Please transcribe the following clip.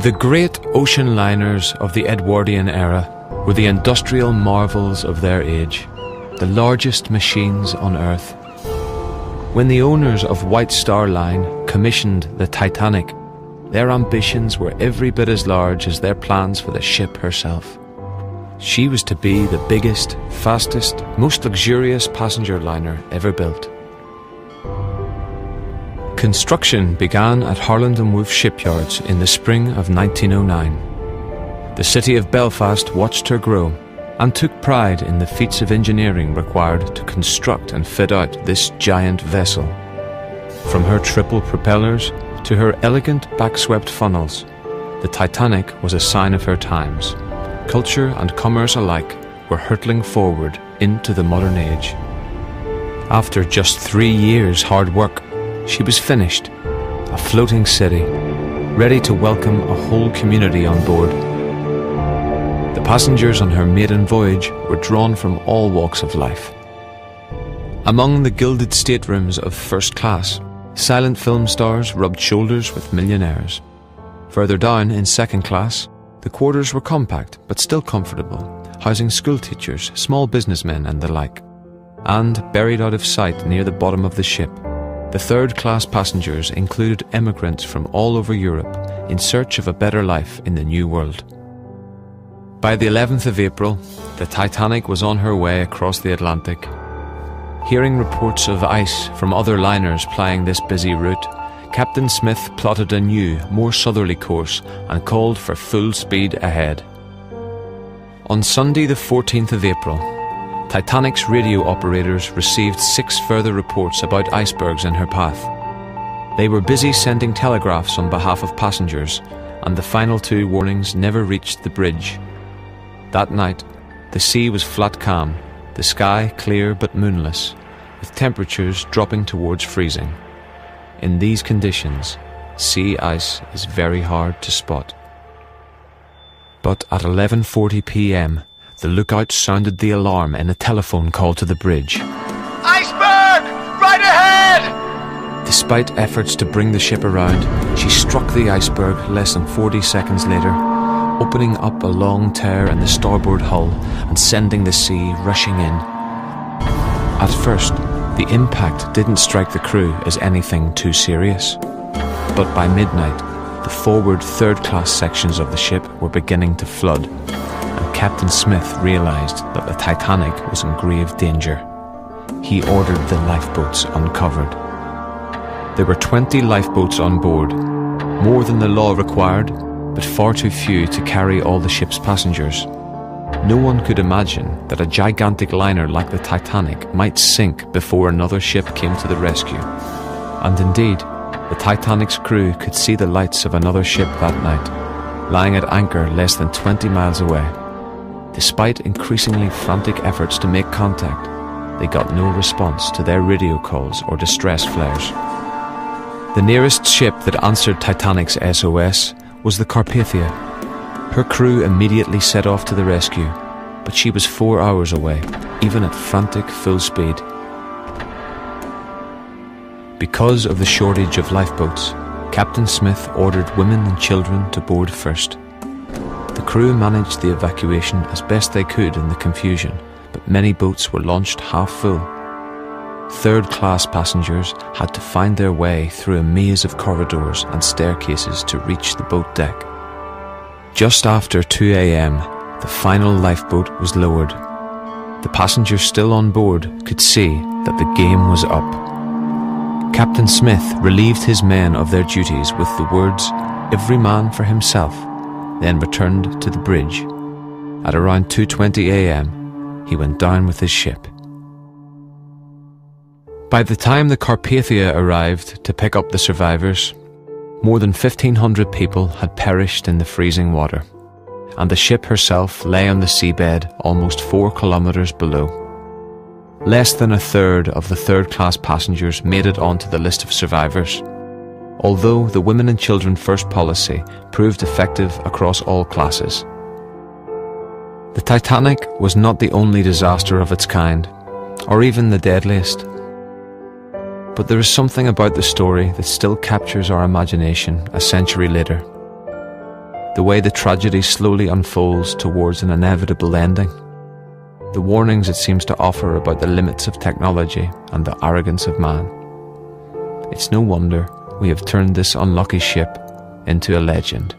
The great ocean liners of the Edwardian era were the industrial marvels of their age, the largest machines on Earth. When the owners of White Star Line commissioned the Titanic, their ambitions were every bit as large as their plans for the ship herself. She was to be the biggest, fastest, most luxurious passenger liner ever built. Construction began at Harland & Wolff shipyards in the spring of 1909. The city of Belfast watched her grow and took pride in the feats of engineering required to construct and fit out this giant vessel. From her triple propellers to her elegant backswept funnels, the Titanic was a sign of her times. Culture and commerce alike were hurtling forward into the modern age. After just 3 years' hard work, she was finished, a floating city, ready to welcome a whole community on board. The passengers on her maiden voyage were drawn from all walks of life. Among the gilded staterooms of first class, silent film stars rubbed shoulders with millionaires. Further down in second class, the quarters were compact but still comfortable, housing school teachers, small businessmen and the like. And buried out of sight near the bottom of the ship, the third-class passengers included emigrants from all over Europe in search of a better life in the New World. By the 11th of April, the Titanic was on her way across the Atlantic. Hearing reports of ice from other liners plying this busy route, Captain Smith plotted a new, more southerly course and called for full speed ahead. On Sunday the 14th of April, Titanic's radio operators received 6 further reports about icebergs in her path. They were busy sending telegraphs on behalf of passengers, and the final 2 warnings never reached the bridge. That night, the sea was flat calm, the sky clear but moonless, with temperatures dropping towards freezing. In these conditions, sea ice is very hard to spot. But at 11:40 p.m, the lookout sounded the alarm in a telephone call to the bridge. Iceberg! Right ahead! Despite efforts to bring the ship around, she struck the iceberg less than 40 seconds later, opening up a long tear in the starboard hull and sending the sea rushing in. At first, the impact didn't strike the crew as anything too serious. But by midnight, the forward third-class sections of the ship were beginning to flood, and Captain Smith realised that the Titanic was in grave danger. He ordered the lifeboats uncovered. There were 20 lifeboats on board, more than the law required, but far too few to carry all the ship's passengers. No one could imagine that a gigantic liner like the Titanic might sink before another ship came to the rescue. And indeed, the Titanic's crew could see the lights of another ship that night, lying at anchor less than 20 miles away. Despite increasingly frantic efforts to make contact, they got no response to their radio calls or distress flares. The nearest ship that answered Titanic's SOS was the Carpathia. Her crew immediately set off to the rescue, but she was 4 hours away, even at frantic full speed. Because of the shortage of lifeboats, Captain Smith ordered women and children to board first. The crew managed the evacuation as best they could in the confusion, but many boats were launched half full. Third-class passengers had to find their way through a maze of corridors and staircases to reach the boat deck. Just after 2 a.m, the final lifeboat was lowered. The passengers still on board could see that the game was up. Captain Smith relieved his men of their duties with the words, "Every man for himself," then returned to the bridge. At around 2:20 a.m, he went down with his ship. By the time the Carpathia arrived to pick up the survivors, more than 1,500 people had perished in the freezing water, and the ship herself lay on the seabed almost 4 kilometers below. Less than a third of the third-class passengers made it onto the list of survivors, although the women and children first policy proved effective across all classes. The Titanic was not the only disaster of its kind, or even the deadliest. But there is something about the story that still captures our imagination a century later. the way the tragedy slowly unfolds towards an inevitable ending, the warnings it seems to offer about the limits of technology and the arrogance of man. It's no wonder we have turned this unlucky ship into a legend.